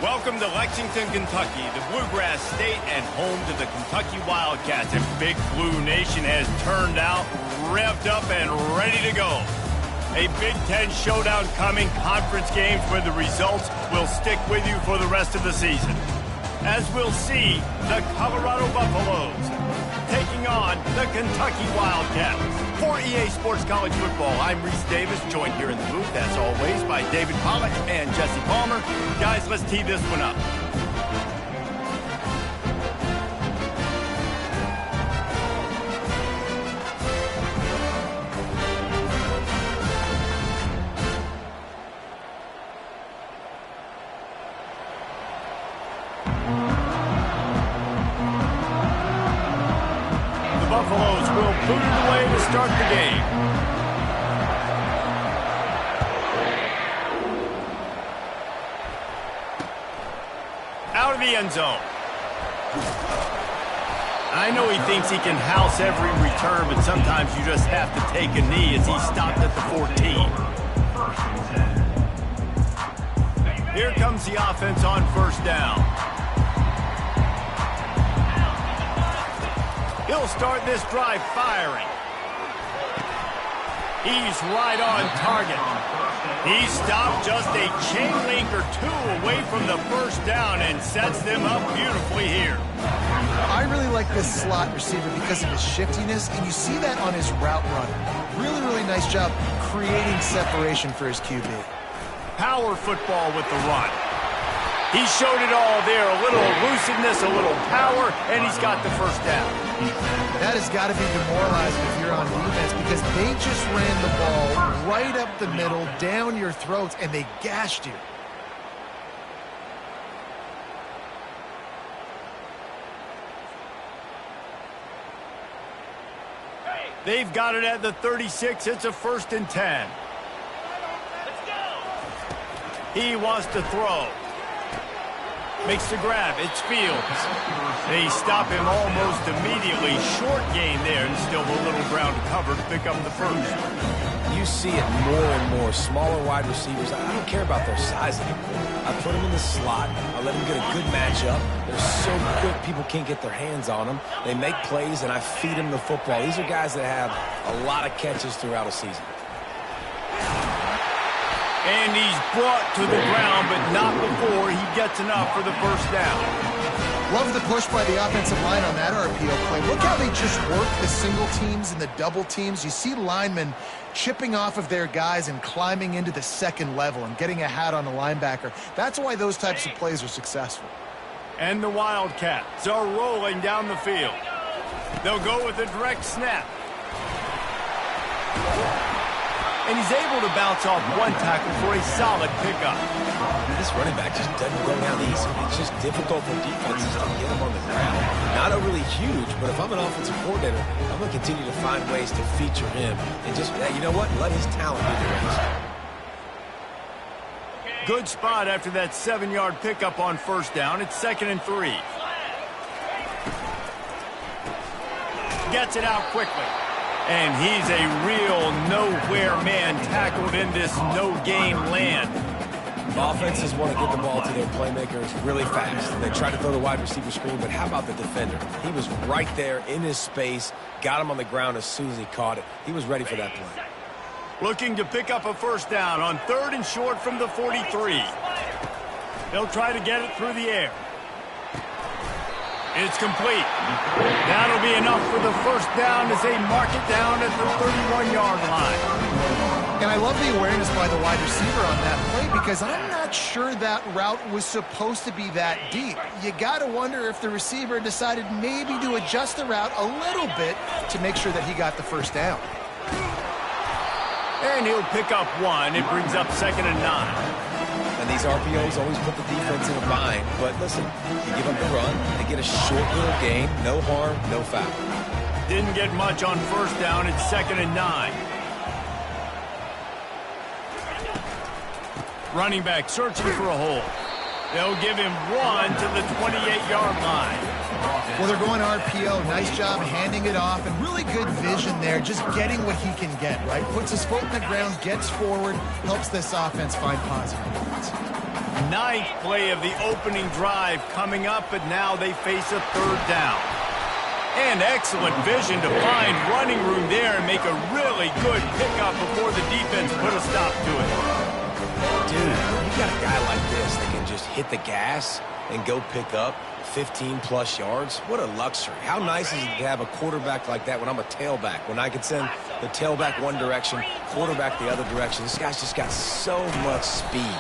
Welcome to Lexington, Kentucky, the Bluegrass State and home to the Kentucky Wildcats. And Big Blue Nation has turned out, revved up, and ready to go. A Big Ten showdown coming, conference games where the results will stick with you for the rest of the season. As we'll see, the Colorado Buffaloes taking on the Kentucky Wildcats. For EA Sports College Football, I'm Reese Davis, joined here in the booth, as always, by David Pollack and Jesse Palmer. Guys, let's tee this one up. Buffaloes will boot it away to start the game. Out of the end zone. I know he thinks he can house every return, but sometimes you just have to take a knee as he stopped at the 14. Here comes the offense on first down. He'll start this drive firing. He's right on target. He stopped just a chain link or two away from the first down and sets them up beautifully here. I really like this slot receiver because of his shiftiness, and you see that on his route run. Really, really nice job creating separation for his QB. Power football with the run. He showed it all there, a little elusiveness, a little power, and he's got the first down. That has got to be demoralizing if you're on defense because they just ran the ball right up the middle, down your throats, and they gashed you. They've got it at the 36. It's a 1st and 10. Let's go. He wants to throw. Makes the grab. It's Fields. They stop him almost immediately. Short gain there, and still a little ground to cover to pick up the first. You see it more and more. Smaller wide receivers, I don't care about their size anymore. I put them in the slot. I let them get a good matchup. They're so quick, people can't get their hands on them. They make plays, and I feed them the football. These are guys that have a lot of catches throughout a season. And he's brought to the ground, but not before he gets enough for the first down. Love the push by the offensive line on that RPO play. Look how they just work the single teams and the double teams. You see linemen chipping off of their guys and climbing into the second level and getting a hat on the linebacker. That's why those types of plays are successful. And the Wildcats are rolling down the field. They'll go with a direct snap. And he's able to bounce off one tackle for a solid pickup. This running back just doesn't go down easy. It's just difficult for defenses to get him on the ground. Not overly huge, but if I'm an offensive coordinator, I'm going to continue to find ways to feature him. And just, you know what? Let his talent do the rest. Good spot after that 7-yard pickup on first down. It's 2nd and 3. Gets it out quickly. And he's a real nowhere man tackled in this no-game land. Offenses want to get the ball to their playmakers really fast. They try to throw the wide receiver screen, but how about the defender? He was right there in his space, got him on the ground as soon as he caught it. He was ready for that play. Looking to pick up a first down on 3rd and short from the 43. They'll try to get it through the air. It's complete. That'll be enough for the first down as they mark it down at the 31-yard line. And I love the awareness by the wide receiver on that play because I'm not sure that route was supposed to be that deep. You got to wonder if the receiver decided maybe to adjust the route a little bit to make sure that he got the first down. And he'll pick up one. It brings up 2nd and 9. And these RPOs always put the defense in a bind. But listen, you give up the run, they get a short little gain, no harm, no foul. Didn't get much on first down. It's 2nd and 9. Running back searching for a hole. They'll give him one to the 28-yard line. Well, they're going RPO. Nice job handing it off, and really good vision there, just getting what he can get, right? Puts his foot in the ground, gets forward, helps this offense find positive points. Ninth play of the opening drive coming up, but now they face a third down. And excellent vision to find running room there and make a really good pickup before the defense put a stop to it. Dude, you got a guy like this that can just hit the gas and go pick up 15-plus yards. What a luxury. How nice is it to have a quarterback like that when I'm a tailback, when I can send the tailback one direction, quarterback the other direction. This guy's just got so much speed.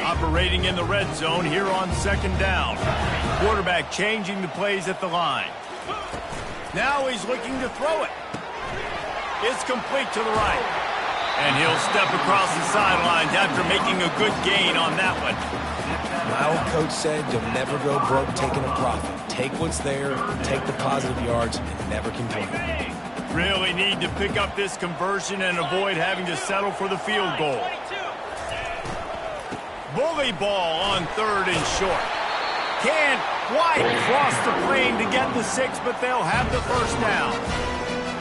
Operating in the red zone here on second down. Quarterback changing the plays at the line. Now he's looking to throw it. It's complete to the right. And he'll step across the sidelines after making a good gain on that one. My old coach said you'll never go broke taking a profit. Take what's there, take the positive yards, and never complain. Really need to pick up this conversion and avoid having to settle for the field goal. Bully ball on third and short. Can't quite cross the plane to get the 6, but they'll have the first down.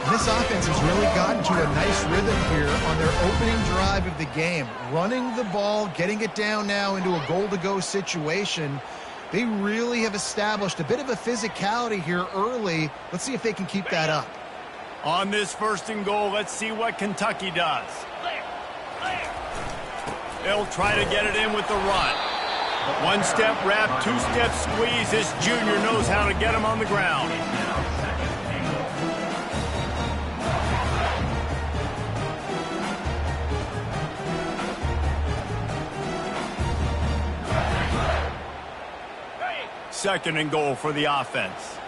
This offense has really gotten to a nice rhythm here on their opening drive of the game. Running the ball, getting it down now into a goal-to-go situation. They really have established a bit of a physicality here early. Let's see if they can keep that up. On this first and goal, let's see what Kentucky does. They'll try to get it in with the run. One-step wrap, two-step squeeze. This junior knows how to get him on the ground. Second and goal for the offense.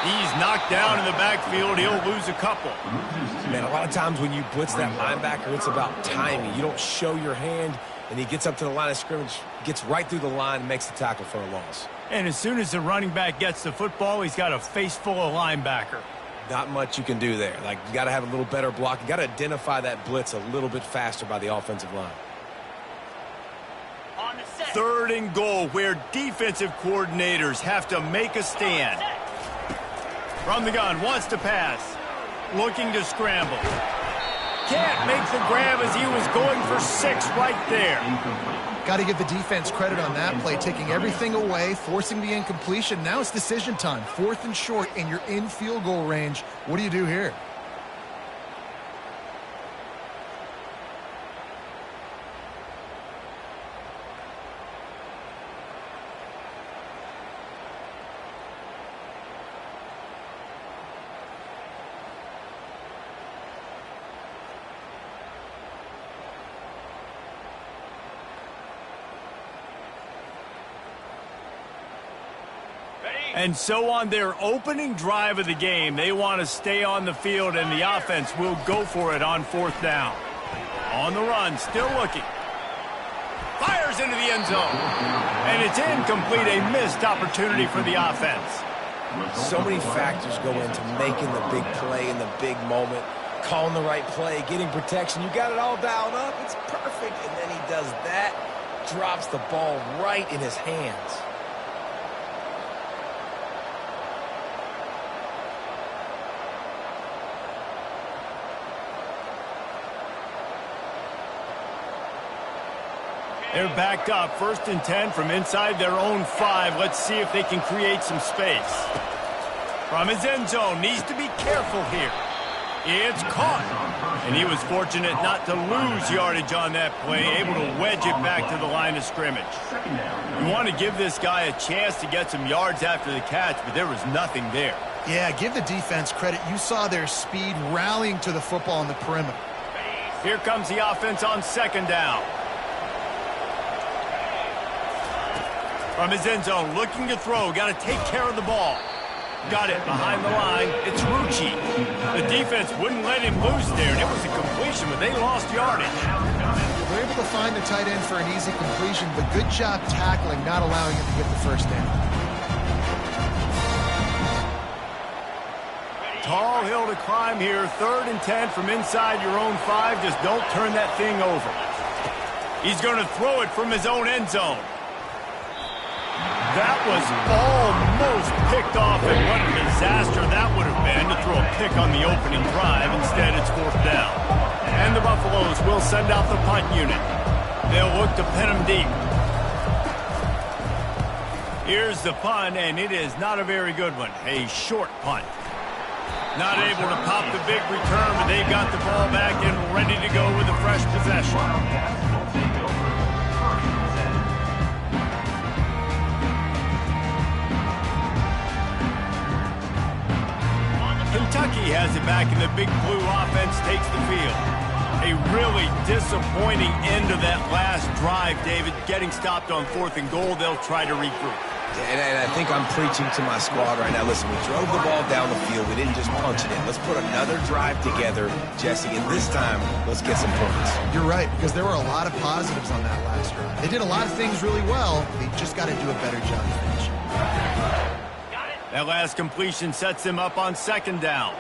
He's knocked down in the backfield. He'll lose a couple. Man, a lot of times when you blitz that linebacker, it's about timing. You don't show your hand, and he gets up to the line of scrimmage, gets right through the line, and makes the tackle for a loss. And as soon as the running back gets the football, he's got a face full of linebacker. Not much you can do there. Like, you got to have a little better block. You got to identify that blitz a little bit faster by the offensive line. Third and goal, where defensive coordinators have to make a stand. From the gun, wants to pass. Looking to scramble. Can't make the grab as he was going for 6 right there. Got to give the defense credit on that play, taking everything away, forcing the incompletion. Now it's decision time. 4th and short, and you're in field goal range. What do you do here? And so on their opening drive of the game, they want to stay on the field, and the offense will go for it on 4th down. On the run, still looking. Fires into the end zone. And it's incomplete, a missed opportunity for the offense. So many factors go into making the big play in the big moment. Calling the right play, getting protection. You got it all dialed up. It's perfect. And then he does that, drops the ball right in his hands. They're backed up, 1st and 10 from inside their own 5. Let's see if they can create some space. From his end zone, needs to be careful here. It's caught. And he was fortunate not to lose yardage on that play, able to wedge it back to the line of scrimmage. You want to give this guy a chance to get some yards after the catch, but there was nothing there. Yeah, give the defense credit. You saw their speed rallying to the football on the perimeter. Here comes the offense on 2nd down. From his end zone, looking to throw. Got to take care of the ball. Got it behind the line. It's Rucci. The defense wouldn't let him loose there, and it was a completion, but they lost yardage. They're able to find the tight end for an easy completion, but good job tackling, not allowing him to get the first down. Tall hill to climb here. 3rd and 10 from inside your own 5. Just don't turn that thing over. He's going to throw it from his own end zone. That was almost picked off, and what a disaster that would have been to throw a pick on the opening drive. Instead, it's 4th down. And the Buffaloes will send out the punt unit. They'll look to pin him deep. Here's the punt, and it is not a very good one. A short punt. Not able to pop the big return, but they've got the ball back and ready to go with a fresh possession. Kentucky has it back, and the Big Blue offense takes the field. A really disappointing end of that last drive, David. Getting stopped on 4th and goal, they'll try to regroup. And I think I'm preaching to my squad right now. Listen, we drove the ball down the field. We didn't just punch it in. Let's put another drive together, Jesse, and this time, let's get some points. You're right, because there were a lot of positives on that last drive. They did a lot of things really well. They just got to do a better job finishing. That last completion sets him up on 2nd down.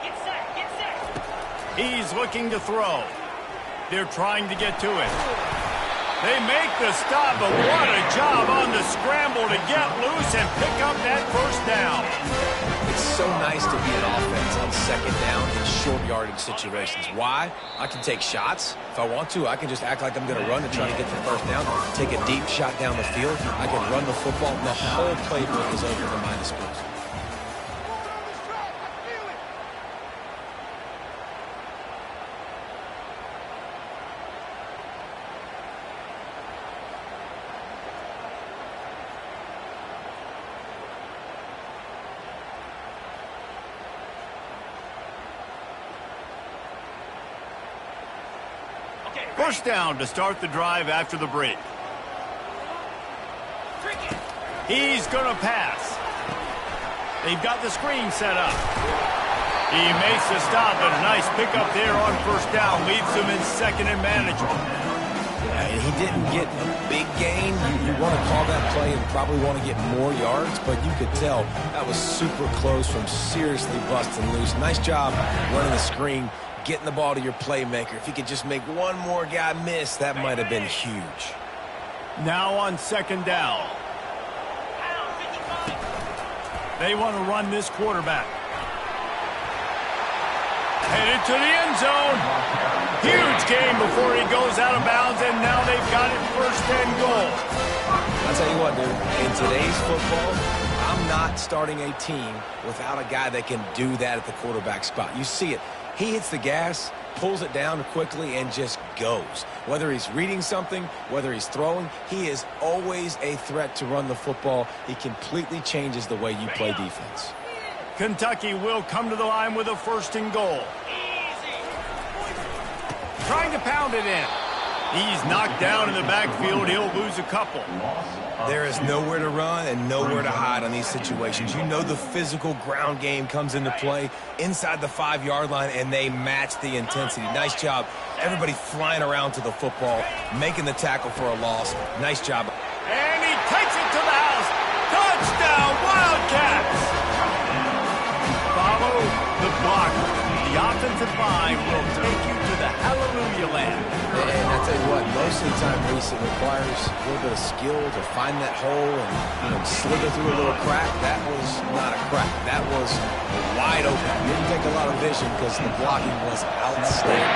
Get set. He's looking to throw. They're trying to get to it. They make the stop, but what a job on the scramble to get loose and pick up that 1st down. It's so nice to be an offense on 2nd down in short yardage situations. Why? I can take shots. If I want to, I can just act like I'm going to run and try to get the 1st down, take a deep shot down the field. I can run the football, and the whole playbook is over to my disposal. First down to start the drive after the break. He's going to pass. They've got the screen set up. He makes the stop, and a nice pickup there on 1st down. Leaves him in 2nd and manageable. Yeah, he didn't get a big gain. You want to call that play and probably want to get more yards, but you could tell that was super close from seriously busting loose. Nice job running the screen, getting the ball to your playmaker. If he could just make one more guy miss, that might have been huge. Now on 2nd down. They want to run this quarterback. Headed to the end zone. Huge game before he goes out of bounds, and now they've got it 1st and goal. I'll tell you what, dude. In today's football, I'm not starting a team without a guy that can do that at the quarterback spot. You see it. He hits the gas, pulls it down quickly, and just goes. Whether he's reading something, whether he's throwing, he is always a threat to run the football. He completely changes the way you play defense. Kentucky will come to the line with a 1st and goal. Trying to pound it in. He's knocked down in the backfield. He'll lose a couple. There is nowhere to run and nowhere to hide on these situations. You know the physical ground game comes into play inside the 5-yard line, and they match the intensity. Nice job. Everybody flying around to the football, making the tackle for a loss. Nice job. And he takes it to the house. Touchdown, Wildcats! Follow the blocker. The offensive line will take you to the hallelujah land. And I tell you what, most of the time, Reese, it requires a little bit of skill to find that hole and slither through a little crack. That was not a crack. That was wide open. Didn't take a lot of vision because the blocking was outstanding.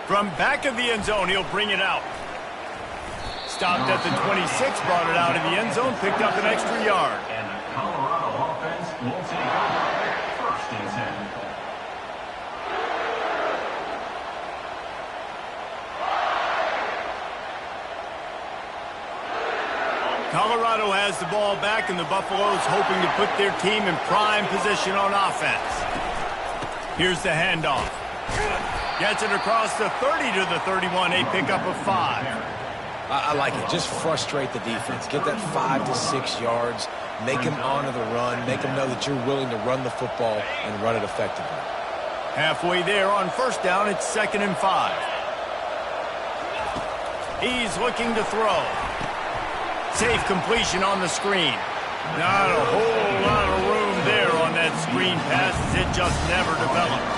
From back of the end zone, he'll bring it out. Stopped at the 26, brought it out of the end zone, picked up an extra yard. And the Colorado offense will take over 1st and 10. Colorado has the ball back, and the Buffaloes hoping to put their team in prime position on offense. Here's the handoff. Gets it across the 30 to the 31, a pickup of 5. I like it. Just frustrate the defense. Get that 5 to 6 yards. Make them honor the run. Make them know that you're willing to run the football and run it effectively. Halfway there on 1st down, it's 2nd and 5. He's looking to throw. Safe completion on the screen. Not a whole lot of room there on that screen pass, as it just never developed.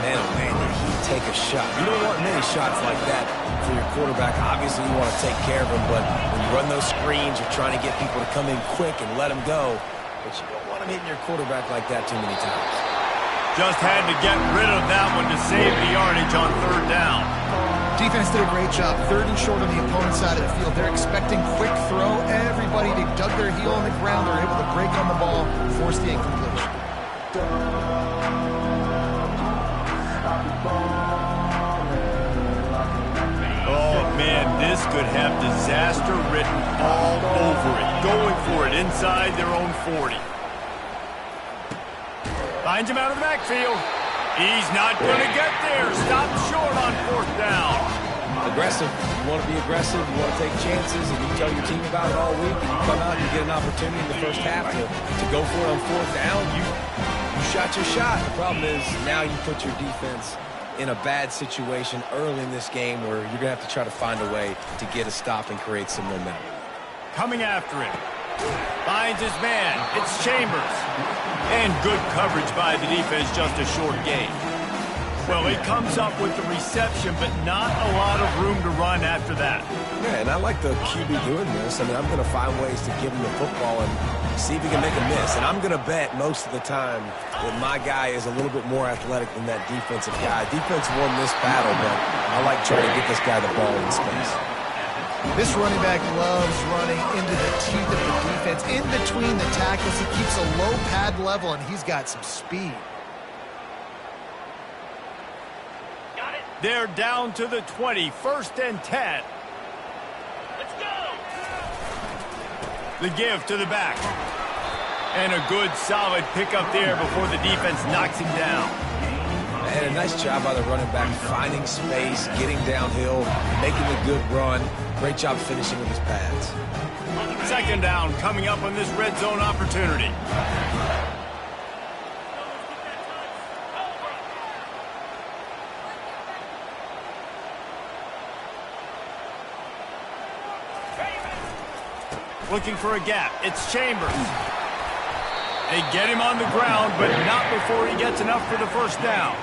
Man, oh man, did he take a shot. You don't want many shots like that for your quarterback. Obviously, you want to take care of him, but when you run those screens, you're trying to get people to come in quick and let them go. But you don't want them hitting your quarterback like that too many times. Just had to get rid of that one to save the yardage on third down. Defense did a great job. 3rd and short on the opponent's side of the field. They're expecting quick throw. Everybody, they dug their heel on the ground. They're able to break on the ball, force the incompletion. Oh, man, this could have disaster written all over it. Going for it inside their own 40. Finds him out of the backfield. He's not going to get there. Stopped short on 4th down. Aggressive. You want to be aggressive. You want to take chances, and you tell your team about it all week, and you come out and you get an opportunity in the first half to go for it on 4th down. You shot your shot. The problem is now you put your defense in a bad situation early in this game where you're going to have to try to find a way to get a stop and create some momentum. Coming after him. Finds his man. It's Chambers. And good coverage by the defense, just a short gain. Well, he comes up with the reception, but not a lot of room to run after that. Yeah, and I like the QB doing this. I mean, I'm going to find ways to give him the football and see if he can make a miss. And I'm going to bet most of the time that my guy is a little bit more athletic than that defensive guy. Defense won this battle, but I like trying to get this guy the ball in space. This running back loves running into the teeth of the defense. In between the tackles, he keeps a low pad level, and he's got some speed. They're down to the 20, 1st and 10. Let's go! The give to the back. And a good, solid pickup there before the defense knocks him down. And a nice job by the running back, finding space, getting downhill, making a good run. Great job finishing with his pads. 2nd down coming up on this red zone opportunity. Looking for a gap. It's Chambers. They get him on the ground, but not before he gets enough for the 1st down.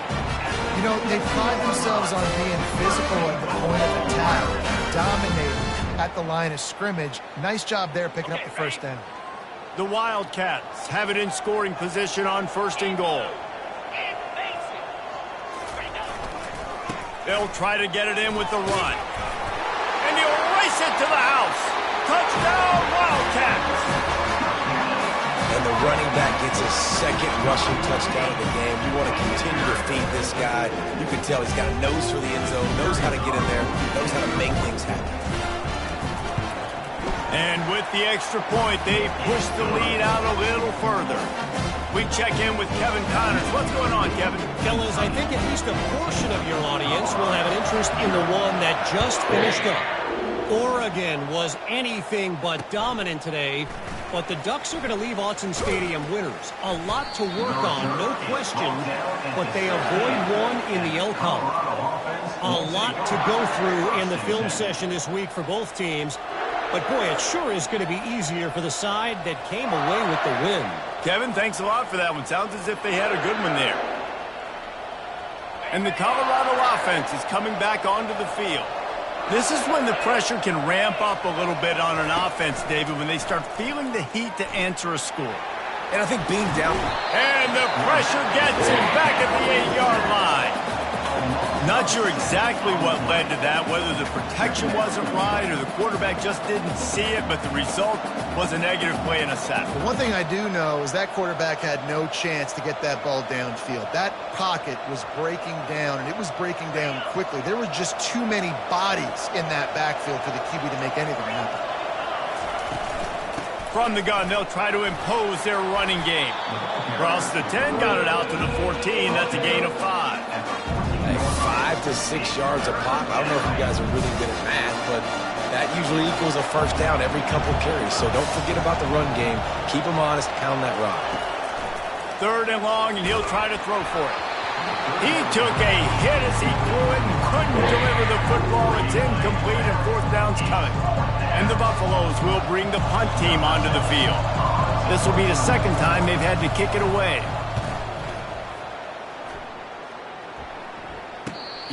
You know, they pride themselves on being physical at the point of attack, dominating at the line of scrimmage. Nice job there picking up the 1st down. The Wildcats have it in scoring position on 1st and goal. They'll try to get it in with the run. And he'll race it to the house. Touchdown, Wildcats! And the running back gets his 2nd rushing touchdown of the game. You want to continue to feed this guy. You can tell he's got a nose for the end zone, knows how to get in there, knows how to make things happen. And with the extra point, they push the lead out a little further. We check in with Kevin Connors. What's going on, Kevin? Fellas, I think at least a portion of your audience will have an interest in the one that just finished up. Oregon was anything but dominant today, but the Ducks are going to leave Autzen Stadium winners. A lot to work on, no question, but they avoid one in the L column. A lot to go through in the film session this week for both teams, but boy, it sure is going to be easier for the side that came away with the win. Kevin, thanks a lot for that one. Sounds as if they had a good one there. And the Colorado offense is coming back onto the field. This is when the pressure can ramp up a little bit on an offense, David, when they start feeling the heat to answer a score. And I think being down. And the pressure gets him back at the 8-yard line. Not sure exactly what led to that, whether the protection wasn't right or the quarterback just didn't see it, but the result was a negative play and a sack. The one thing I do know is that quarterback had no chance to get that ball downfield. That pocket was breaking down, and it was breaking down quickly. There were just too many bodies in that backfield for the QB to make anything happen. From the gun, they'll try to impose their running game. Across the 10, got it out to the 14. That's a gain of 5. 5 to 6 yards a pop. I don't know if you guys are really good at math, but that usually equals a 1st down every couple carries. So don't forget about the run game. Keep them honest, pound that rock. 3rd and long, and he'll try to throw for it. He took a hit as he threw it and couldn't deliver the football. It's incomplete, and 4th down's coming. And the Buffaloes will bring the punt team onto the field. This will be the 2nd time they've had to kick it away.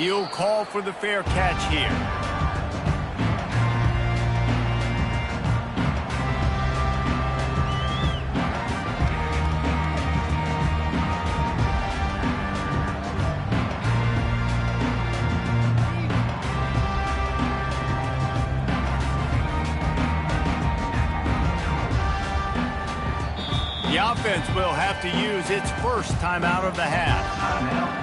He'll call for the fair catch here. The offense will have to use its first timeout of the half.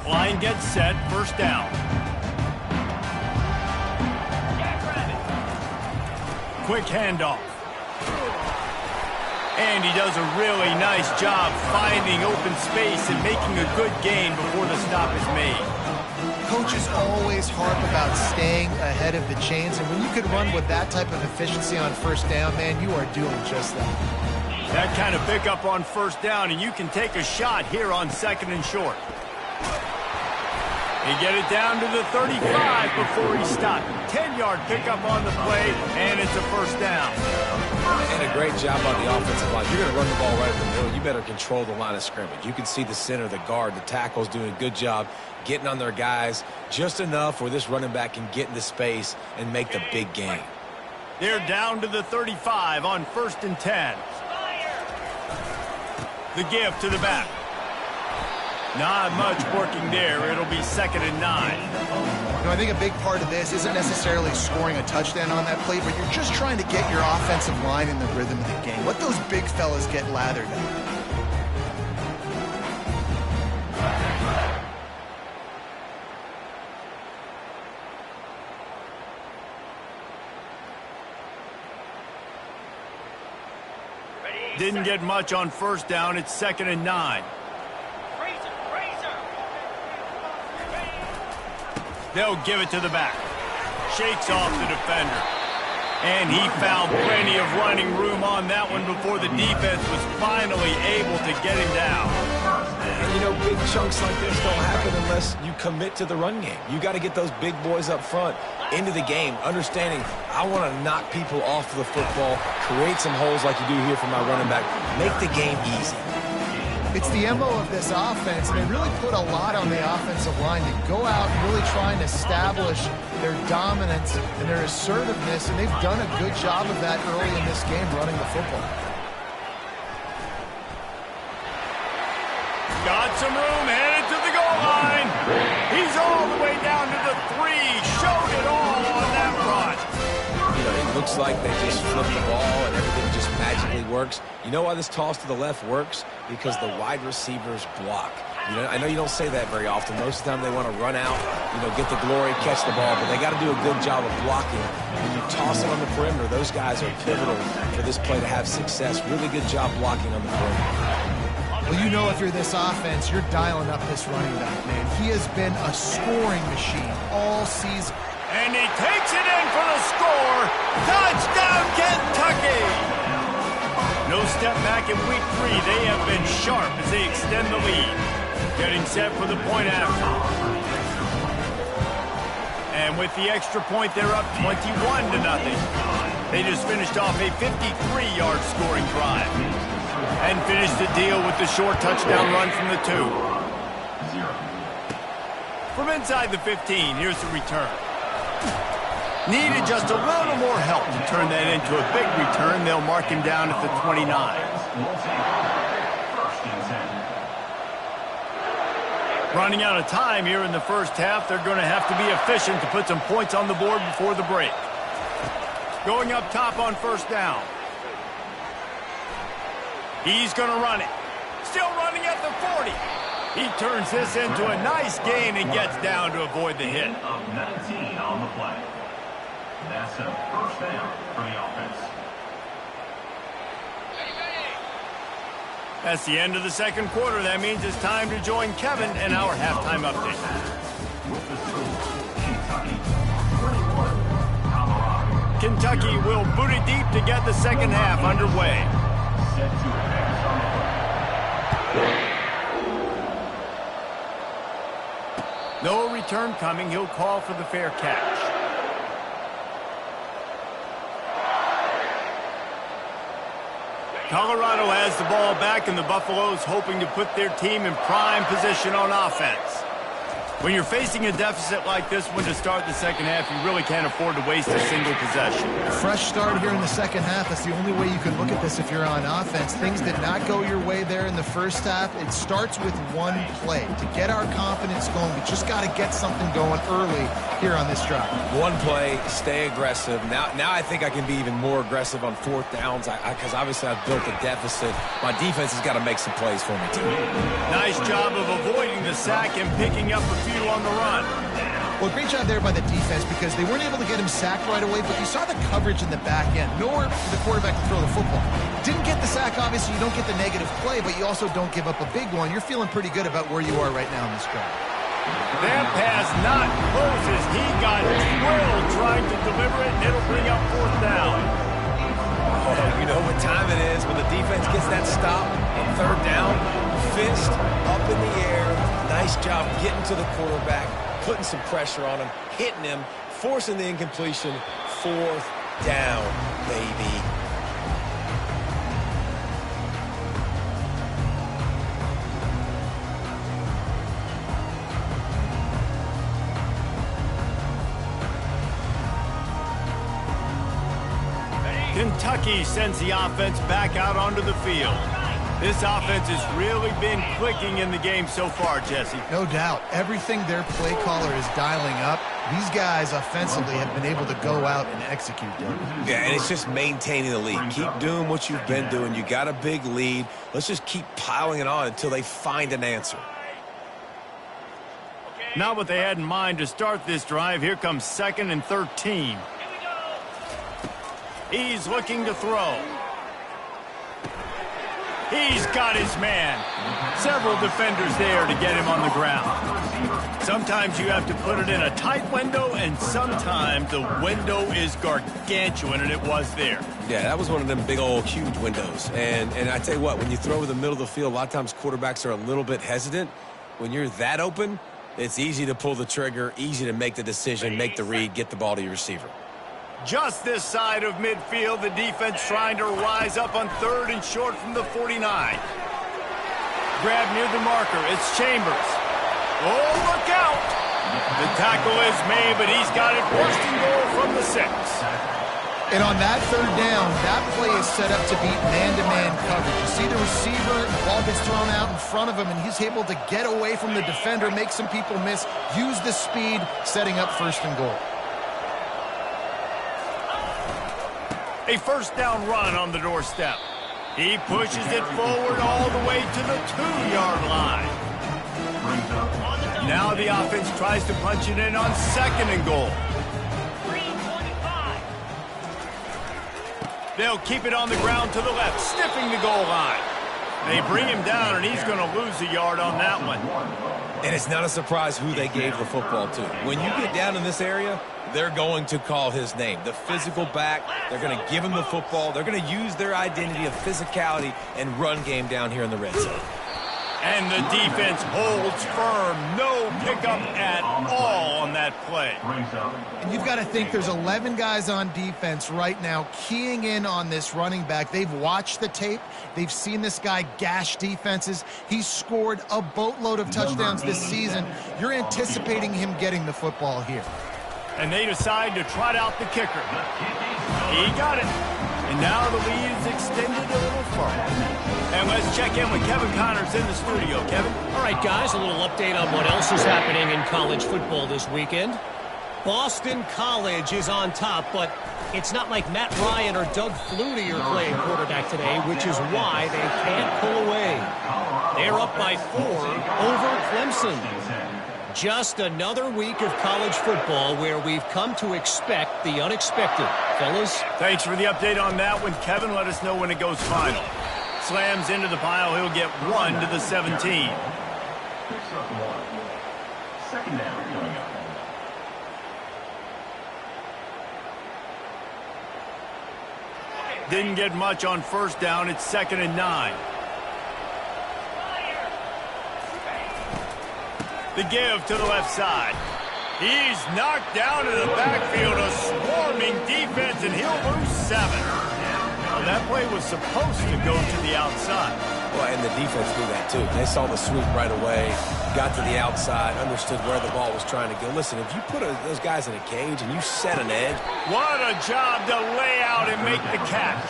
Line gets set, first down. Quick handoff. And he does a really nice job finding open space and making a good gain before the stop is made. Coaches always harp about staying ahead of the chains, and when you can run with that type of efficiency on first down, man, you are doing just that. That kind of pickup on first down, and you can take a shot here on second and short. He get it down to the 35 before he stopped. 10-yard pickup on the play, and it's a first down. And a great job on the offensive line. You're going to run the ball right in the middle. You better control the line of scrimmage. You can see the center, the guard, the tackles doing a good job getting on their guys just enough where this running back can get into space and make the big game. They're down to the 35 on 1st and 10. The give to the back. Not much working there. It'll be 2nd and 9. You know, I think a big part of this isn't necessarily scoring a touchdown on that play, but you're just trying to get your offensive line in the rhythm of the game. Let those big fellas get lathered up. Didn't get much on first down. It's 2nd and 9. They'll give it to the back. Shakes off the defender. And he found plenty of running room on that one before the defense was finally able to get him down. And you know, big chunks like this don't happen unless you commit to the run game. You got to get those big boys up front into the game, understanding I want to knock people off of the football, create some holes like you do here for my running back, make the game easy. It's the MO of this offense, and they really put a lot on the offensive line to go out and really try and establish their dominance and their assertiveness, and they've done a good job of that early in this game running the football. Got some room, headed to the goal line. He's all the way down to the 3. Showed it all on that run. You know, it looks like they just flip the ball and everything just magically works. You know why this toss to the left works? Because the wide receivers block. You know, I know you don't say that very often. Most of the time they want to run out, you know, get the glory, catch the ball, but they got to do a good job of blocking. When you toss it on the perimeter, those guys are pivotal for this play to have success. Really good job blocking on the perimeter. Well, you know, if you're this offense, you're dialing up this running back, man. He has been a scoring machine all season. And he takes it in for the score. Touchdown, Kentucky! No step back in week 3. They have been sharp as they extend the lead. Getting set for the point after. And with the extra point, they're up 21-0. They just finished off a 53-yard scoring drive. And finished the deal with the short touchdown run from the 2. From inside the 15, here's the return. Needed just a little more help to turn that into a big return. They'll mark him down at the 29. Running out of time here in the first half. They're going to have to be efficient to put some points on the board before the break. Going up top on first down. He's going to run it. Still running at the 40. He turns this into a nice gain and gets down to avoid the hit. Of 19 on the play. That's a first down for the offense. That's the end of the second quarter. That means it's time to join Kevin and our halftime update. With the score, Kentucky 21, Colorado. Kentucky will boot it deep to get the second half underway. Set to pass on the play. No return coming. He'll call for the fair catch. Colorado has the ball back, and the Buffaloes hoping to put their team in prime position on offense. When you're facing a deficit like this one to start the second half, you really can't afford to waste a single possession. Fresh start here in the second half. That's the only way you can look at this if you're on offense. Things did not go your way there in the first half. It starts with one play. To get our confidence going, we just got to get something going early here on this drive. One play, stay aggressive. Now I think I can be even more aggressive on fourth downs because obviously I've built a deficit. My defense has got to make some plays for me, too. Nice job of avoiding the sack and picking up a few on the run. Well, great job there by the defense because they weren't able to get him sacked right away, but you saw the coverage in the back end. Nowhere for the quarterback to throw the football. Didn't get the sack, obviously. You don't get the negative play, but you also don't give up a big one. You're feeling pretty good about where you are right now in this drive. That pass not close as he got drilled trying to deliver it, and it'll bring up fourth down. Oh, you know what time it is when the defense gets that stop on third down. Fist up in the air. Nice job getting to the quarterback, putting some pressure on him, hitting him, forcing the incompletion. Fourth down, baby. Kentucky sends the offense back out onto the field. This offense has really been clicking in the game so far, Jesse. No doubt. Everything their play caller is dialing up, these guys offensively have been able to go out and execute, David. Yeah, and it's just maintaining the lead. Keep doing what you've been doing. You got a big lead. Let's just keep piling it on until they find an answer. Not what they had in mind to start this drive. Here comes 2nd and 13. He's looking to throw. He's got his man. Several defenders there to get him on the ground. Sometimes you have to put it in a tight window, and sometimes the window is gargantuan, and it was there. Yeah, that was one of them big old huge windows. And I tell you what, when you throw in the middle of the field, a lot of times quarterbacks are a little bit hesitant. When you're that open, it's easy to pull the trigger, easy to make the decision, make the read, get the ball to your receiver. Just this side of midfield, the defense trying to rise up on 3rd and short from the 49. Grab near the marker. It's Chambers. Oh, look out! The tackle is made, but he's got it 1st and goal from the 6. And on that 3rd down, that play is set up to beat man-to-man coverage. You see the receiver, the ball gets thrown out in front of him, and he's able to get away from the defender, make some people miss, use the speed, setting up 1st and goal. A 1st down run on the doorstep. He pushes it forward all the way to the 2-yard line. Now the offense tries to punch it in on 2nd and goal. They'll keep it on the ground to the left, sniffing the goal line. They bring him down, and he's going to lose a yard on that one. And it's not a surprise who they gave the football to. When you get down in this area, they're going to call his name. The physical back, they're going to give him the football. They're going to use their identity of physicality and run game down here in the red zone. And the defense holds firm. No pickup at all on that play. And you've got to think there's 11 guys on defense right now keying in on this running back. They've watched the tape. They've seen this guy gash defenses. He's scored a boatload of touchdowns this season. You're anticipating him getting the football here. And they decide to trot out the kicker. He got it. And now the lead is extended a little further. And let's check in with Kevin Connors in the studio. Kevin? All right, guys, a little update on what else is happening in college football this weekend. Boston College is on top, but it's not like Matt Ryan or Doug Flutie are playing quarterback today, which is why they can't pull away. They're up by 4 over Clemson. Just another week of college football where we've come to expect the unexpected. Fellas? Thanks for the update on that one, Kevin. Let us know when it goes final. Slams into the pile. He'll get 1 to the 17. Picks up 1. 2nd down coming up. Didn't get much on 1st down. It's 2nd and 9. The give to the left side. He's knocked down in the backfield, a swarming defense, and he'll lose 7. Well, that play was supposed to go to the outside. Well, and the defense knew that, too. They saw the sweep right away, got to the outside, understood where the ball was trying to go. Listen, if you put those guys in a cage and you set an edge. What a job to lay out and make the catch.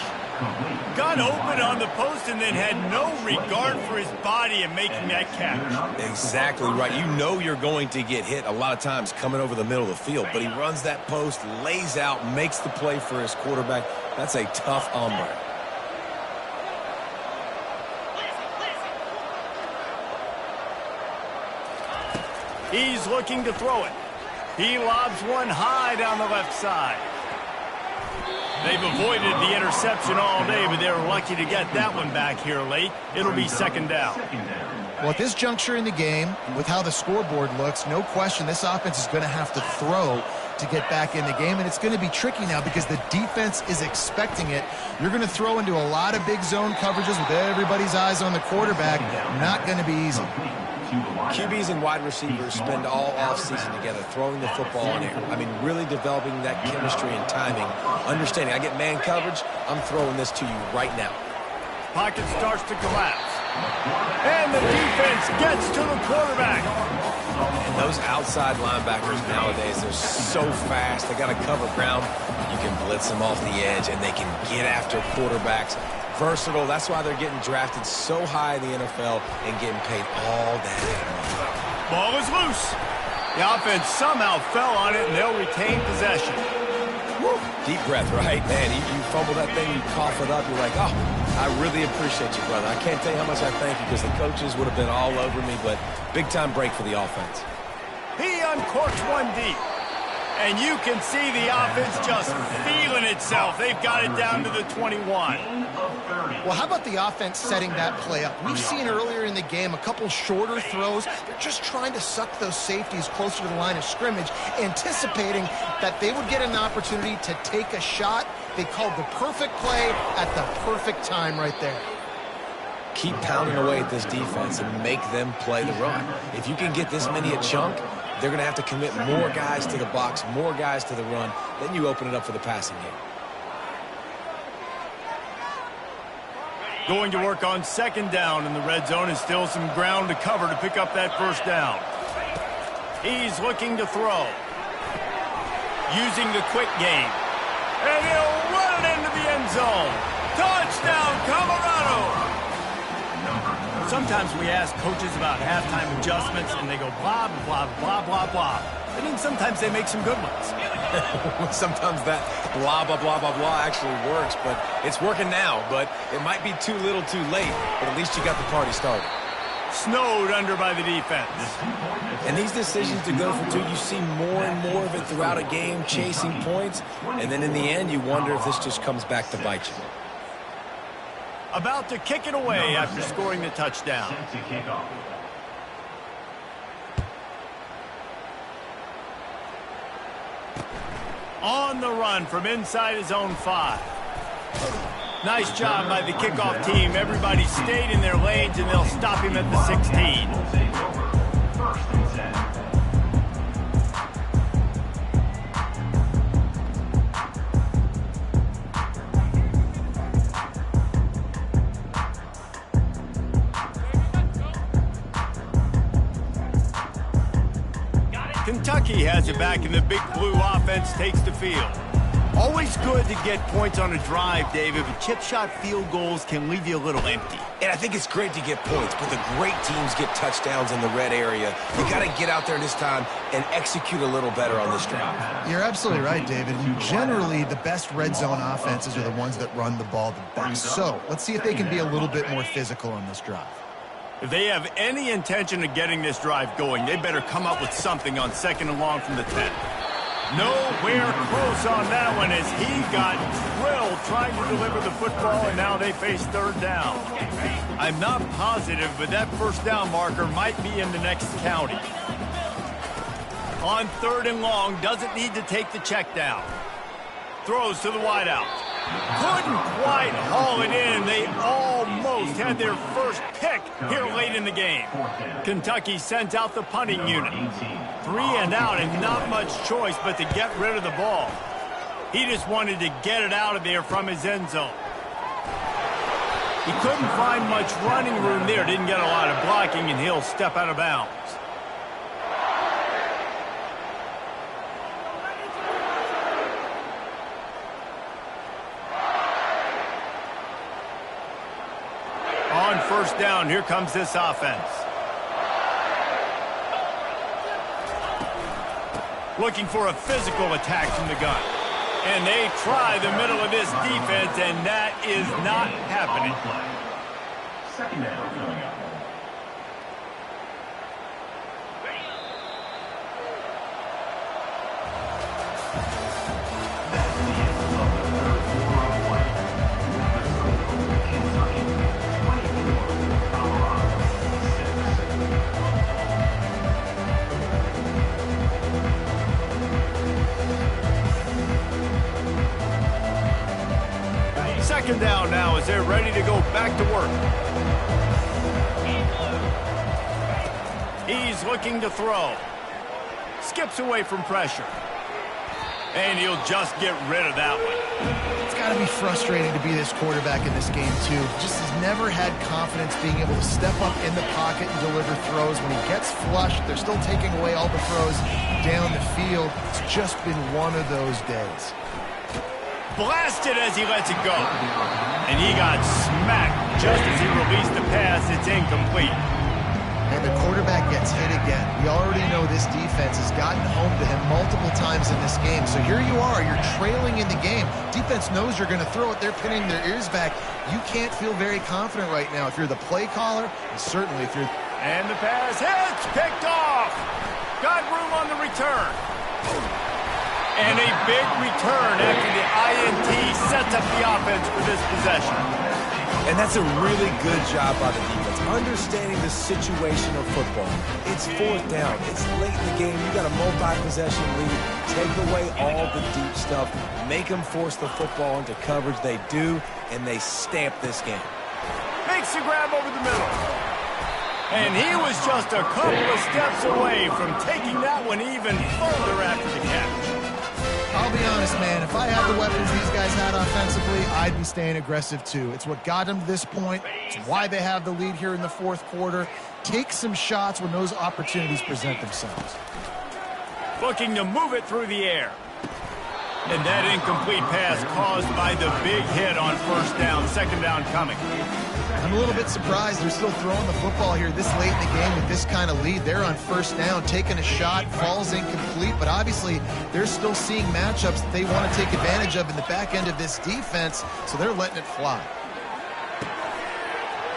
Got open on the post and then had no regard for his body in making that catch. Exactly right. You know you're going to get hit a lot of times coming over the middle of the field, but he runs that post, lays out, makes the play for his quarterback. That's a tough hombre. He's looking to throw it. He lobs one high down the left side. They've avoided the interception all day, but they're lucky to get that one back here late. It'll be 2nd down. Well, at this juncture in the game, with how the scoreboard looks, no question this offense is going to have to throw to get back in the game, and it's going to be tricky now because the defense is expecting it. You're going to throw into a lot of big zone coverages with everybody's eyes on the quarterback. Not going to be easy. QBs and wide receivers spend all offseason together throwing the football in air. I mean, really developing that chemistry and timing. Understanding, I get man coverage, I'm throwing this to you right now. Pocket starts to collapse. And the defense gets to the quarterback. And those outside linebackers nowadays, they're so fast. They got to cover ground. You can blitz them off the edge, and they can get after quarterbacks. Versatile. That's why they're getting drafted so high in the NFL and getting paid all that money. Ball is loose. The offense somehow fell on it, and they'll retain possession. Woo. Deep breath, right? Man, you fumble that thing, you cough it up, you're like, oh, I really appreciate you, brother. I can't tell you how much I thank you because the coaches would have been all over me, but big-time break for the offense. He uncorks one deep. And you can see the offense just feeling itself. They've got it down to the 21. Well, how about the offense setting that play up? We've seen earlier in the game a couple shorter throws. They're just trying to suck those safeties closer to the line of scrimmage, anticipating that they would get an opportunity to take a shot. They called the perfect play at the perfect time right there. Keep pounding away at this defense and make them play the run. If you can get this many a chunk, they're going to have to commit more guys to the box, more guys to the run. Then you open it up for the passing game. Going to work on 2nd down in the red zone, and still some ground to cover to pick up that 1st down. He's looking to throw. Using the quick game. And he'll run it into the end zone. Touchdown, Colorado! Sometimes we ask coaches about halftime adjustments, and they go blah, blah, blah, blah, blah. And then sometimes they make some good ones. Sometimes that blah, blah, blah, blah, blah actually works, but it's working now. But it might be too little too late, but at least you got the party started. Snowed under by the defense. And these decisions to go for 2, you see more and more of it throughout a game, chasing points. And then in the end, you wonder if this just comes back to bite you. About to kick it away after scoring the touchdown. On the run from inside his own 5. Nice job by the kickoff team. Everybody stayed in their lanes, and they'll stop him at the 16. Kentucky has it back, and the big blue offense takes the field. Always good to get points on a drive, David, but chip shot field goals can leave you a little empty. And I think it's great to get points, but the great teams get touchdowns in the red area. You got to get out there this time and execute a little better on this drive. You're absolutely right, David. Generally, the best red zone offenses are the ones that run the ball the best. So let's see if they can be a little bit more physical on this drive. If they have any intention of getting this drive going, they better come up with something on 2nd and long from the 10. Nowhere close on that one as he got drilled trying to deliver the football, and now they face 3rd down. I'm not positive, but that 1st down marker might be in the next county. On 3rd and long, doesn't need to take the check down. Throws to the wideout. Couldn't quite haul it in. They almost had their first pick here late in the game. Kentucky sent out the punting unit. 3 and out and not much choice but to get rid of the ball. He just wanted to get it out of there from his end zone. He couldn't find much running room there. Didn't get a lot of blocking, and he'll step out of bounds. On first down, here comes this offense. Looking for a physical attack from the gun. And they try the middle of this defense, and that is not happening. Second down coming up. Second down now as they're ready to go back to work. He's looking to throw. Skips away from pressure. And he'll just get rid of that one. It's got to be frustrating to be this quarterback in this game, too. Just has never had confidence being able to step up in the pocket and deliver throws. When he gets flushed, they're still taking away all the throws down the field. It's just been one of those days. Blasted as he lets it go. And he got smacked just as he released the pass. It's incomplete. And the quarterback gets hit again. We already know this defense has gotten home to him multiple times in this game. So here you are. You're trailing in the game. Defense knows you're going to throw it. They're pinning their ears back. You can't feel very confident right now if you're the play caller, and certainly if you're... And the pass hits. Picked off. Got room on the return. And a big return after the INT sets up the offense for this possession. And that's a really good job by the defense, understanding the situation of football. It's fourth down. It's late in the game. You got a multi-possession lead. Take away all the deep stuff. Make them force the football into coverage. They do, and they stamp this game. Makes the grab over the middle. And he was just a couple of steps away from taking that one even further after the catch. I'll be honest, man, if I had the weapons these guys had offensively, I'd be staying aggressive too. It's what got them to this point. It's why they have the lead here in the fourth quarter. Take some shots when those opportunities present themselves. Looking to move it through the air. And that incomplete pass caused by the big hit on first down. Second down coming. I'm a little bit surprised they're still throwing the football here this late in the game with this kind of lead. They're on first down, taking a shot, falls incomplete, but obviously they're still seeing matchups that they want to take advantage of in the back end of this defense, so they're letting it fly.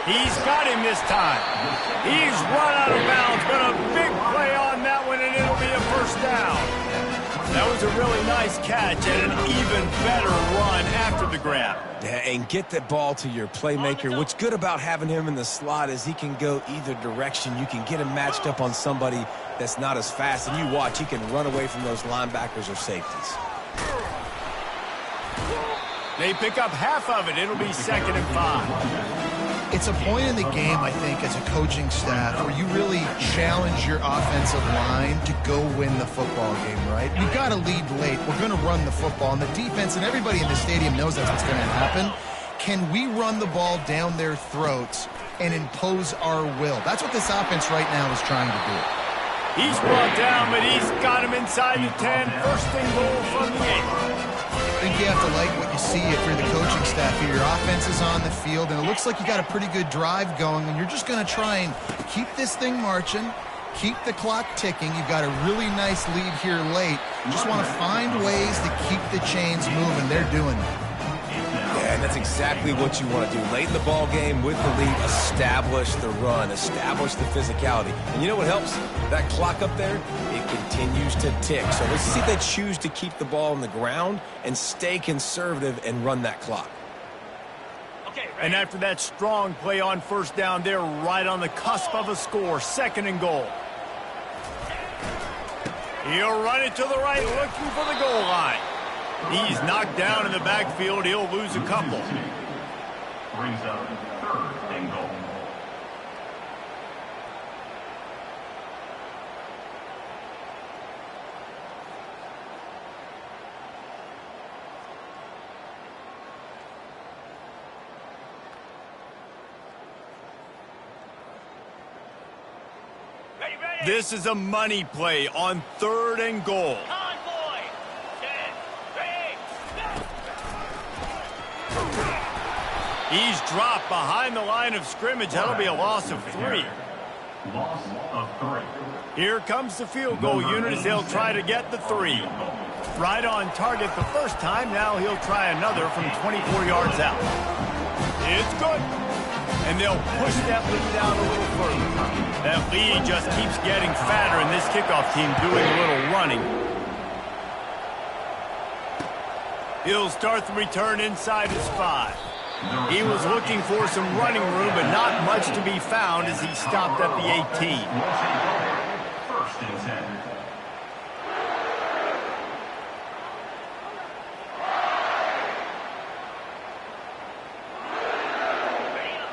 He's got him this time. He's run out of bounds, but a big play on that one, and it'll be a first down. That was a really nice catch and an even better run after the grab. Yeah, and get the ball to your playmaker. What's good about having him in the slot is he can go either direction. You can get him matched up on somebody that's not as fast, and you watch, he can run away from those linebackers or safeties. They pick up half of it. It'll be 2nd and 5. It's a point in the game, I think, as a coaching staff where you really challenge your offensive line to go win the football game, right? We've got to lead late. We're going to run the football, and the defense and everybody in the stadium knows that's what's going to happen. Can we run the ball down their throats and impose our will? That's what this offense right now is trying to do. He's brought down, but he's got him inside the 10. First and goal from the 8. I think you have to like what you see if you're the coaching staff here. Your offense is on the field, and it looks like you got a pretty good drive going, and you're just going to try and keep this thing marching, keep the clock ticking. You've got a really nice lead here late. You just want to find ways to keep the chains moving. They're doing it. Yeah, and that's exactly what you want to do. Late in the ball game with the lead, establish the run, establish the physicality. And you know what helps? That clock up there, it continues to tick. So let's see if they choose to keep the ball on the ground and stay conservative and run that clock. And after that strong play on first down, they're right on the cusp of a score. 2nd and goal. He'll run it to the right, looking for the goal line. He's knocked down in the backfield. He'll lose a couple. Brings up 3rd and goal. This is a money play on 3rd and goal. Convoy. 10, 3. He's dropped behind the line of scrimmage. That'll be a loss of 3. Loss of 3. Here comes the field goal unit as they'll try to get the 3. Right on target the first time. Now he'll try another from 24 yards out. It's good. And they'll push that lead down a little further. That lead just keeps getting fatter, and this kickoff team doing a little running. He'll start the return inside his 5. He was looking for some running room, but not much to be found as he stopped at the 18. 1st and 10.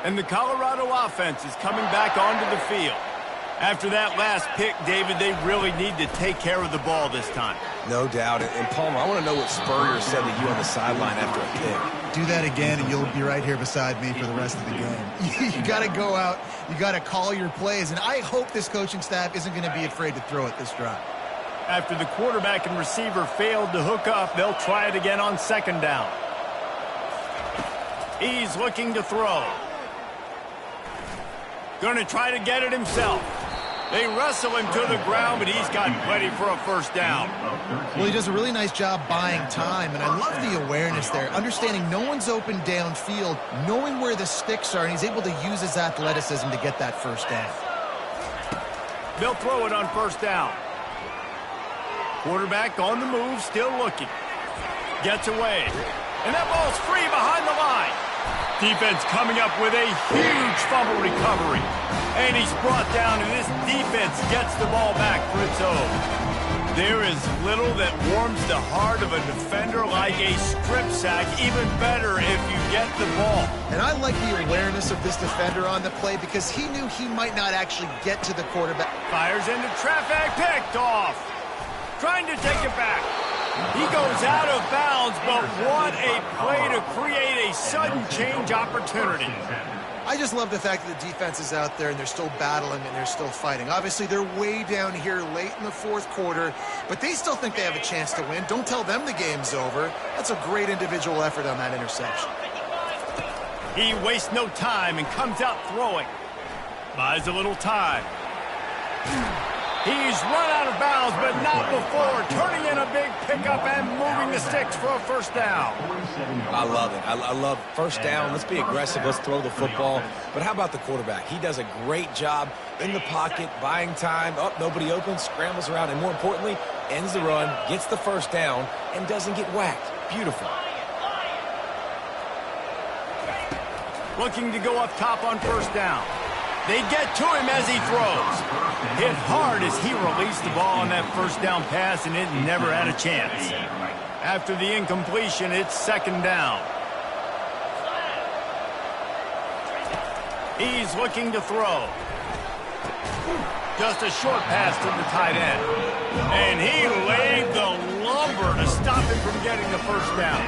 And the Colorado offense is coming back onto the field. After that last pick, David, they really need to take care of the ball this time. No doubt. And Palmer, I want to know what Spurrier said to you on the sideline after a pick. Do that again, and you'll be right here beside me for the rest of the game. You got to go out. You got to call your plays, and I hope this coaching staff isn't going to be afraid to throw it this drive. After the quarterback and receiver failed to hook up, they'll try it again on 2nd down. He's looking to throw. Going to try to get it himself. They wrestle him to the ground, but he's got plenty for a 1st down. Well, he does a really nice job buying time, and I love the awareness there. Understanding no one's open downfield, knowing where the sticks are, and he's able to use his athleticism to get that 1st down. They'll throw it on 1st down. Quarterback on the move, still looking. Gets away. And that ball's free behind the line. Defense coming up with a huge fumble recovery. And he's brought down, and this defense gets the ball back for its own. There is little that warms the heart of a defender like a strip sack. Even better if you get the ball. And I like the awareness of this defender on the play because he knew he might not actually get to the quarterback. Fires into traffic, picked off. Trying to take it back. He goes out of bounds, but what a play to create a sudden change opportunity. I just love the fact that the defense is out there and they're still battling and they're still fighting. Obviously, they're way down here late in the 4th quarter, but they still think they have a chance to win. Don't tell them the game's over. That's a great individual effort on that interception. He wastes no time and comes out throwing. Buys a little time. He's run out of bounds, but not before. Turning in a big pickup and moving the sticks for a 1st down. I love it. I love 1st down. Let's be aggressive. Let's throw the football. But how about the quarterback? He does a great job in the pocket, buying time. Oh, nobody open, scrambles around, and more importantly, ends the run, gets the 1st down, and doesn't get whacked. Beautiful. Looking to go up top on 1st down. They get to him as he throws. Hit hard as he released the ball on that 1st down pass, and it never had a chance. After the incompletion, it's 2nd down. He's looking to throw. Just a short pass to the tight end. And he laid the lumber to stop him from getting the 1st down.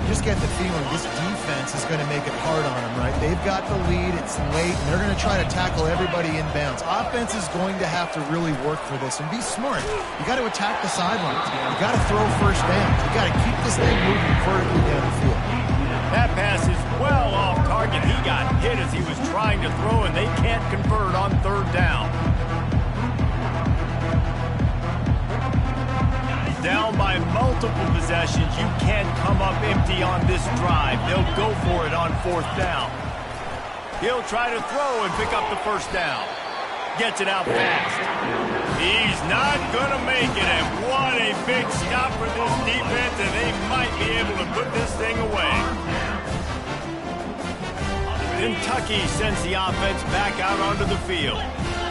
You just get the feeling this defense is going to make it hard on them, right? They've got the lead, it's late, and they're going to try to tackle everybody inbounds. Offense is going to have to really work for this and be smart. You got to attack the sidelines. You got to throw 1st down. You got to keep this thing moving vertically down the field. That pass is well off target. He got hit as he was trying to throw, and they can't convert on 3rd down. Down by multiple possessions, you can't come up empty on this drive. They'll go for it on 4th down. He'll try to throw and pick up the 1st down. Gets it out fast. He's not going to make it, and what a big stop for this defense, and they might be able to put this thing away. Kentucky sends the offense back out onto the field.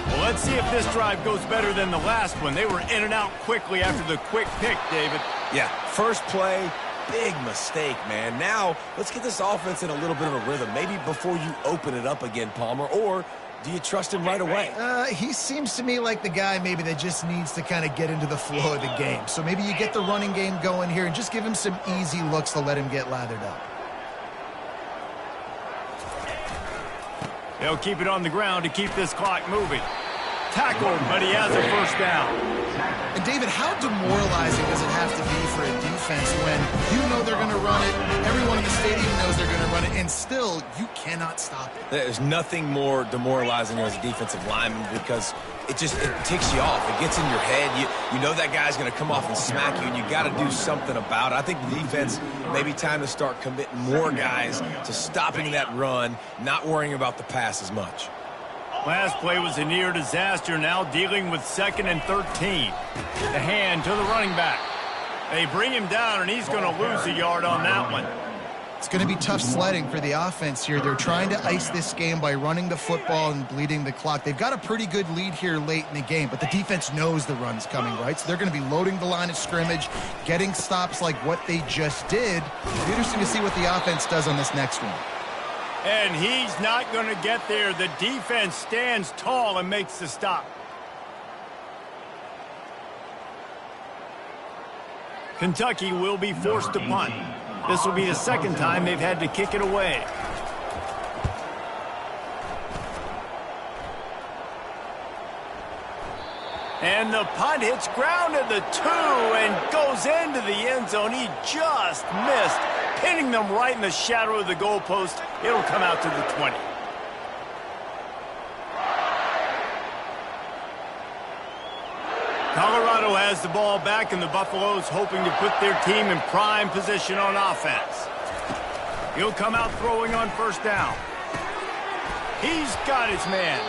Well, let's see if this drive goes better than the last one. They were in and out quickly after the quick pick, David. Yeah, first play, big mistake, man. Now, let's get this offense in a little bit of a rhythm. Maybe before you open it up again, Palmer, or do you trust him right away? He seems to me like the guy maybe that just needs to kind of get into the flow of the game. So maybe you get the running game going here and just give him some easy looks to let him get lathered up. They'll keep it on the ground to keep this clock moving. Tackled, but he has a first down. And David, how demoralizing does it have to be for a defense when you know they're going to run it, everyone in the stadium knows they're going to run it, and still you cannot stop it? There's nothing more demoralizing as a defensive lineman because it ticks you off. It gets in your head. You know that guy's going to come off and smack you, and you got to do something about it. I think the defense, maybe time to start committing more guys to stopping that run, not worrying about the pass as much. Last play was a near disaster, now dealing with 2nd and 13. The hand to the running back. They bring him down, and he's going to lose a yard on that one. It's going to be tough sledding for the offense here. They're trying to ice this game by running the football and bleeding the clock. They've got a pretty good lead here late in the game, but the defense knows the run's coming, right? So they're going to be loading the line of scrimmage, getting stops like what they just did. It'll be interesting to see what the offense does on this next one. And he's not going to get there. The defense stands tall and makes the stop. Kentucky will be forced to punt. This will be the second time they've had to kick it away. And the punt hits ground at the 2 and goes into the end zone. He just missed, pinning them right in the shadow of the goalpost. It'll come out to the 20. Colorado has the ball back, and the Buffaloes hoping to put their team in prime position on offense. He'll come out throwing on first down. He's got his man.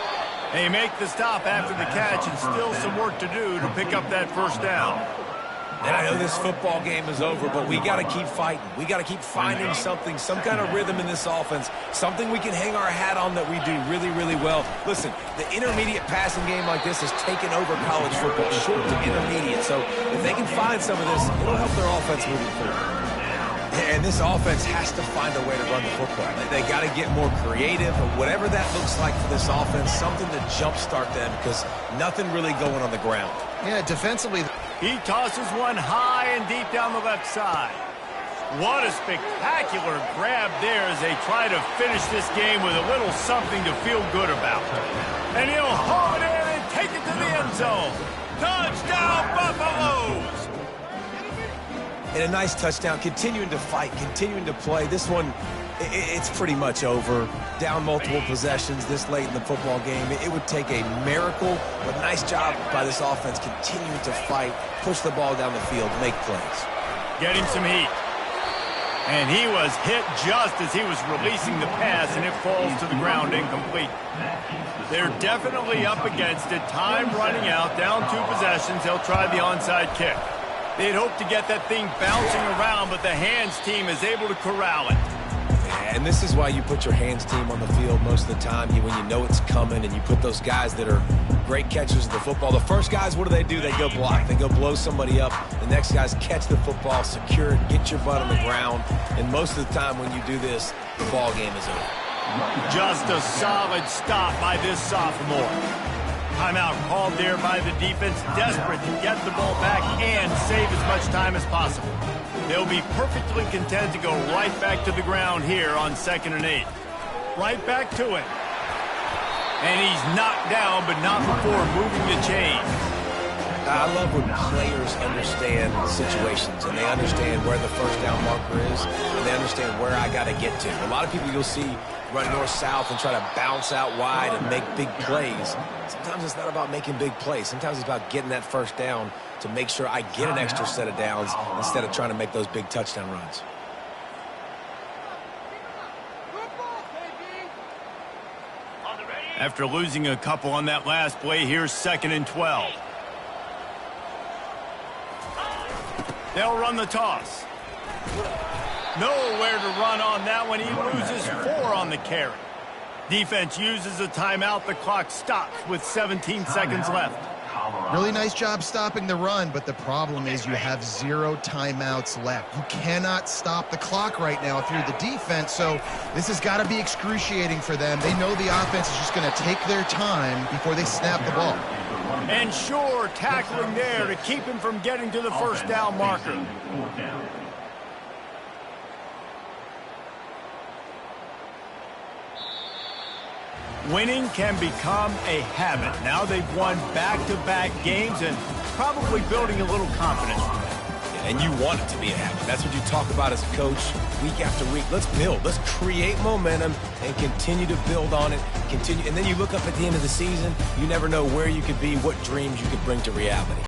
They make the stop after the catch, and still some work to do to pick up that first down. And I know this football game is over, but we got to keep fighting. We got to keep finding something, some kind of rhythm in this offense, something we can hang our hat on that we do really, really well. Listen, the intermediate passing game like this has taken over college football, short to intermediate. So if they can find some of this, it'll help their offense moving forward. And this offense has to find a way to run the football. They got to get more creative, or whatever that looks like for this offense, something to jumpstart them because nothing really going on the ground. Yeah, defensively. He tosses one high and deep down the left side. What a spectacular grab there as they try to finish this game with a little something to feel good about. And he'll haul it in and take it to the end zone. Touchdown, Buffaloes! And a nice touchdown, continuing to fight, continuing to play. This one, it's pretty much over. Down multiple possessions this late in the football game. It would take a miracle, but nice job by this offense continuing to fight, push the ball down the field, make plays. Getting some heat. And he was hit just as he was releasing the pass, and it falls to the ground incomplete. They're definitely up against it. Time running out, down 2 possessions. They'll try the onside kick. They'd hope to get that thing bouncing around, but the hands team is able to corral it. And this is why you put your hands team on the field most of the time when you know it's coming, and you put those guys that are great catchers of the football. The first guys, what do? They go block. They go blow somebody up. The next guys catch the football, secure it, get your butt on the ground. And most of the time when you do this, the ball game is over. Just a solid stop by this sophomore. Timeout called there by the defense, desperate to get the ball back and save as much time as possible. They'll be perfectly content to go right back to the ground here on 2nd and 8. Right back to it. And he's knocked down, but not before moving the chain. I love when players understand situations, and they understand where the first down marker is, and they understand where I got to get to. A lot of people you'll see run north-south and try to bounce out wide and make big plays. Sometimes it's not about making big plays. Sometimes it's about getting that first down to make sure I get an extra set of downs instead of trying to make those big touchdown runs. After losing a couple on that last play, here's 2nd and 12. They'll run the toss. Nowhere to run on that one. He loses 4 on the carry. Defense uses a timeout. The clock stops with 17 seconds left. Really nice job stopping the run, but the problem is you have 0 timeouts left. You cannot stop the clock right now if you're the defense, so this has got to be excruciating for them. They know the offense is just going to take their time before they snap the ball. And sure, tackling there to keep him from getting to the first down marker. Winning can become a habit. Now they've won back-to-back games and probably building a little confidence from that. And you want it to be a habit. That's what you talk about as a coach week after week. Let's build. Let's create momentum and continue to build on it. And then you look up at the end of the season, you never know where you could be, what dreams you could bring to reality.